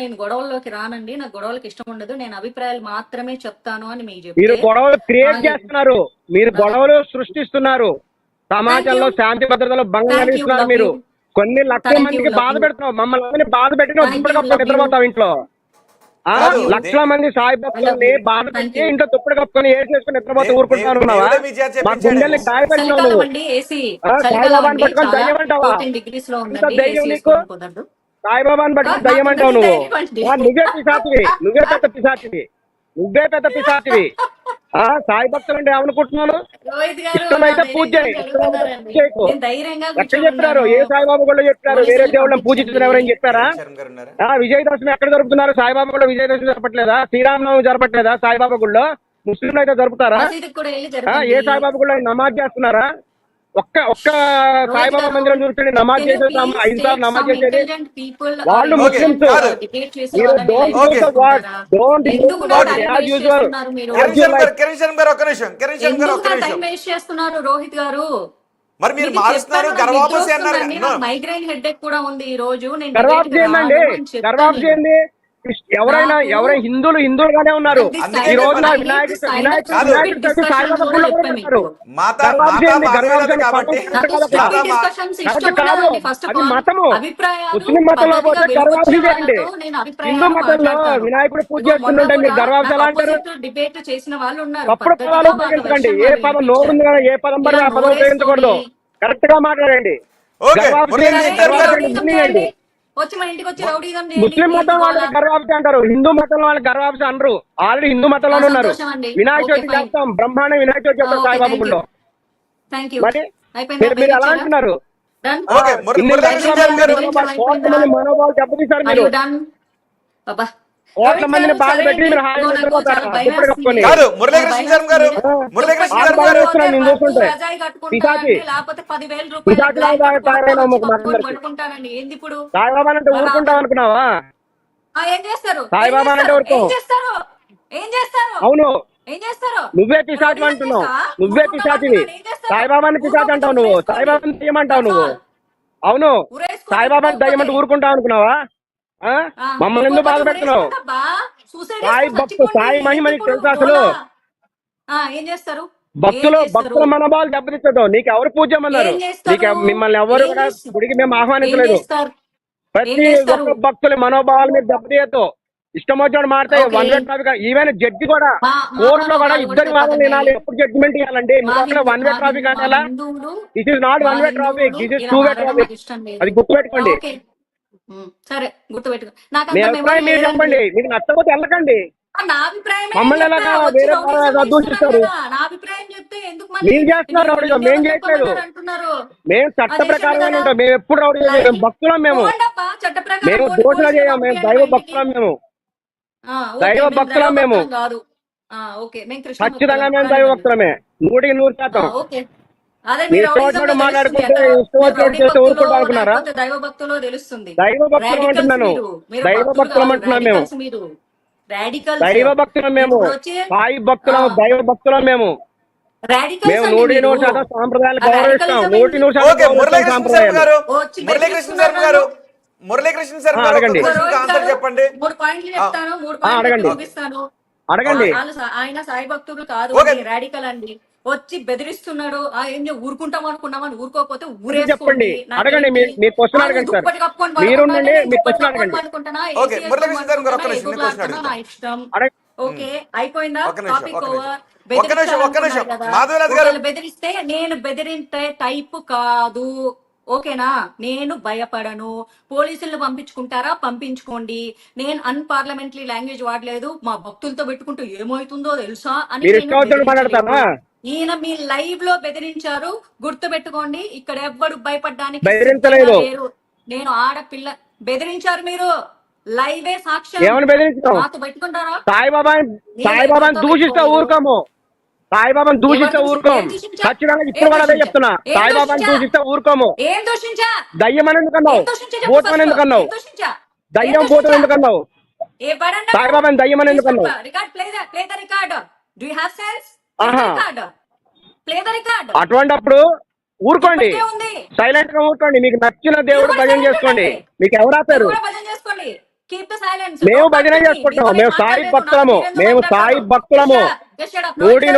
నేను గొడవల్లోకి రానండి, నాకు గొడవలకి ఇష్టం ఉండదు, నేను అభిప్రాయాలు మాత్రమే చెప్తాను అని మీకు మీరు చెప్తే గొడవలు క్రియేట్ చేస్తున్నారు, మీరు గొడవలు సృష్టిస్తున్నారు, సమాజంలో శాంతి భద్రతలు భంగం కలిగిస్తున్నారు. మీరు కొన్ని లక్షల మందికి బాధ పెడుతున్నావు, మమ్మల్ని బాధ పెట్టిన దుప్పటి కప్పుకొని నిద్రపోతావు ఇంట్లో. లక్షల మంది సాయి భక్తుల్ని బాధ పెట్టి ఇంట్లో దుప్పటి కప్పుకొని ఏసి వేసుకుని నిద్రపోతే ఊరుకుంటాను అనుకున్నావా? మా గుండెల్ని గాయపెట్టినావు నువ్వు. సాయిబాబాని పట్టుకొని దయ్యం అంటావా? ఇంత ధైర్యం నీకు? సాయిబాబాని పట్టుకొని దయ్యం అంటావు నువ్వు? నువ్వే పిశాచివి, నువ్వే పెద్ద పిశాచివి, నువ్వే పెద్ద పిశాచివి. సాయి భక్తులు అంటే ఏమనుకుంటున్నాను? ఇష్టమైతే పూజ చేయి, ఎక్కడ చెప్పారు? ఏ సాయిబాబా కూడా చెప్పారు వేరే దేవుళ్ళని పూజించారు? ఎవరైనా చెప్పారా? విజయదశమి ఎక్కడ జరుపుతున్నారు? సాయిబాబా కూడా విజయదశమి జరపట్లేదా? శ్రీరామనవమి జరపట్లేదా? సాయిబాబా గుళ్ళో ముస్లింలు అయితే జరుపుతారా? ఏ సాయిబాబా గుళ్ళో నమాజ్ చేస్తున్నారా? ఒక్క సాయిబాబా మందిరం చూడండి, నమాజ్ చేసేది 5 సార్లు నమాజ్ చేసేది వాళ్ళు ముస్లిమ్స్. రోహిత్ గారు మరి మీరు మారుస్తున్నారు, గర్వాపసి అన్నారు. మైగ్రైన్ హెడేక్ కూడా ఉంది ఈ రోజు. గర్వాపసి చేయండి. ఎవరైనా హిందువులుగానే ఉన్నారు. ఈ రోజున వినాయకుడు సాయిబాబా గుళ్ళో కూడా పెడతారు. అది మతము. ముస్లిం మతంలో పోతే గర్వాపసి చేయండి. హిందూ మతంలో వినాయకుడు పూజ చేస్తుంటే మీరు గర్వాపసి ఎలా అంటారు? తప్పుడు పదాలు ఉపయోగించకండి. ఏ పదం నోరుంది కదా, ఏ పదం పడితే ఆ పదం ఉపయోగించకూడదు. కరెక్ట్ గా మాట్లాడండి. ముస్లిం మతం వాళ్ళకి గర్వాపసి అంటారు, హిందూ మతం వాళ్ళకి గర్వాపసి అనరు. ఆల్రెడీ హిందూ మతంలోనే ఉన్నారు. వినాయక చవితి చేస్తాం, బ్రహ్మాండ వినాయక చవితి చేస్తాం సాయిబాబా గుళ్ళో. మరి మీరు ఎలా అంటున్నారు? మనోభావాలు దెబ్బతీశారు మీరు. కోట్ల మందిని బాధ పెట్టి మీరు హాయిగా నిద్రపోతారు. సాయిబాబా అంటే ఊరుకుంటాం అనుకున్నావా? సాయిబాబా అంటే ఊరుకో. అవును, నువ్వే పిశాచి అంటున్నావు, నువ్వే పిశాచివి. సాయిబాబాని పిశాచి అంటావు నువ్వు, సాయిబాబాని దయ్యమంటావు నువ్వు. అవును, సాయిబాబాని దయ్యమంటే ఊరుకుంటావు అనుకున్నావా? మమ్మల్ని ఎందుకు బాధ పెడుతున్నావు? సాయి భక్తు, సాయి మహిమని తెలుసు అసలు? భక్తుల మనోభావాలు దెబ్బతిచ్చదు. నీకు ఎవరు పూజ చేయమన్నారు? మిమ్మల్ని ఎవరు కూడా గుడికి మేము ఆహ్వానించలేదు. ప్రతి ఒక్క భక్తుల మనోభావాలు మీరు దెబ్బతీయద్దు. ఇష్టం వచ్చాడు మారుతాయి. 1 వే ట్రాఫిక్. ఈవెన్ జడ్జి కూడా కోర్టులో కూడా ఇద్దరి వాదన వినాలి. ఎప్పుడు జడ్జిమెంట్ ఇవ్వాలండి? మీరు అక్కడ 1 వే ట్రాఫిక్ అంటే ఎలా? This is not 1 way traffic, this is 2 way traffic. అది గుర్తుపెట్టుకోండి. సరే, గుర్తుపెట్టుకో. మీరు చెప్పండి, మీకు నచ్చకపోతే వెళ్ళకండి. మమ్మల్ని ఎలాగా వేరే దూషిస్తారు? మీరు చేస్తున్నారు, మేము చేయట్లేదు. మేము చట్ట ప్రకారంగానే ఉంటాం. మేము ఎప్పుడు రౌడీ చేయం. భక్తులం మేము దోషణ చేయం. మేము దైవ భక్తులం. దైవ భక్తులం మేము. ఖచ్చితంగా మేము దైవ భక్తులమే, 100% మాట్లాడుకుంటే ఇష్టం వచ్చినట్టు చేస్తే ఊరుకుంటా అనుకున్నారా? దైవ భక్తులు తెలుస్తుంది. దైవ భక్తులం అంటున్నాను, దైవ భక్తులం అంటున్నాం మేము. దైవ భక్తులం మేము, సాయి భక్తులం, దైవ భక్తులం మేము. మేము 100% సాంప్రదాయాలు గౌరవిస్తాం. 100% సాంప్రదాయాలు. అడగండి, అడగండి. ఆయన సాయి భక్తుడు కాదు, రాడికల్ అండి. వచ్చి బెదిరిస్తున్నాడు. ఊరుకుంటాం అనుకున్నామని ఊరుకోకపోతే చెప్పండి, అడగండి. మీ క్వశ్చన్ అడగండి సార్. మీరు మీ క్వశ్చన్ అడగండి. ఓకే, అయిపోయిందా? Topic over. బెదిరిస్తే నేను బెదిరించే టైప్ కాదు, ఓకేనా? నేను భయపడను. పోలీసులను పంపించుకుంటారా? పంపించుకోండి. నేను అన్పార్లమెంటరీ లాంగ్వేజ్ వాడలేదు. మా భక్తులతో పెట్టుకుంటూ ఏమవుతుందో తెలుసా అని ఈయన మీ లైవ్ లో బెదిరించారు. గుర్తు పెట్టుకోండి. ఇక్కడ ఎవ్వరు భయపడడానికి బెదిరించలేదు. నేను ఆడపిల్ల. బెదిరించారు మీరు. లైవే సాక్ష్యం. మాతో పెట్టుకుంటారా? సాయిబాబాని దూషిస్తే ఊరుకోము. సాయిబాబాని దూషిస్తే ఊరుకోము. ఖచ్చితంగా ఇప్పుడు కూడా అదే చెప్తున్నా. సాయిబాబాని దూషిస్తే ఊరుకోము. ఏం దూషించా? దయ్యం అని ఎందుకన్నావు? భూతం ఎందుకన్నావు? దయ్యం భూతం ఎందుకన్నావు? సాయిబాబాని దయ్యం అని ఎందుకన్నావు? అటువంటిప్పుడు ఊరుకోండి, సైలెంట్ గా ఊరుకోండి. మీకు నచ్చిన దేవుడు భజన చేసుకోండి. మీకు ఎవరు ఆపారు? Keep the silence. మేము భజన చేసుకుంటాము. మేము సాయి భక్తులము. మేము సాయి భక్తులము. 100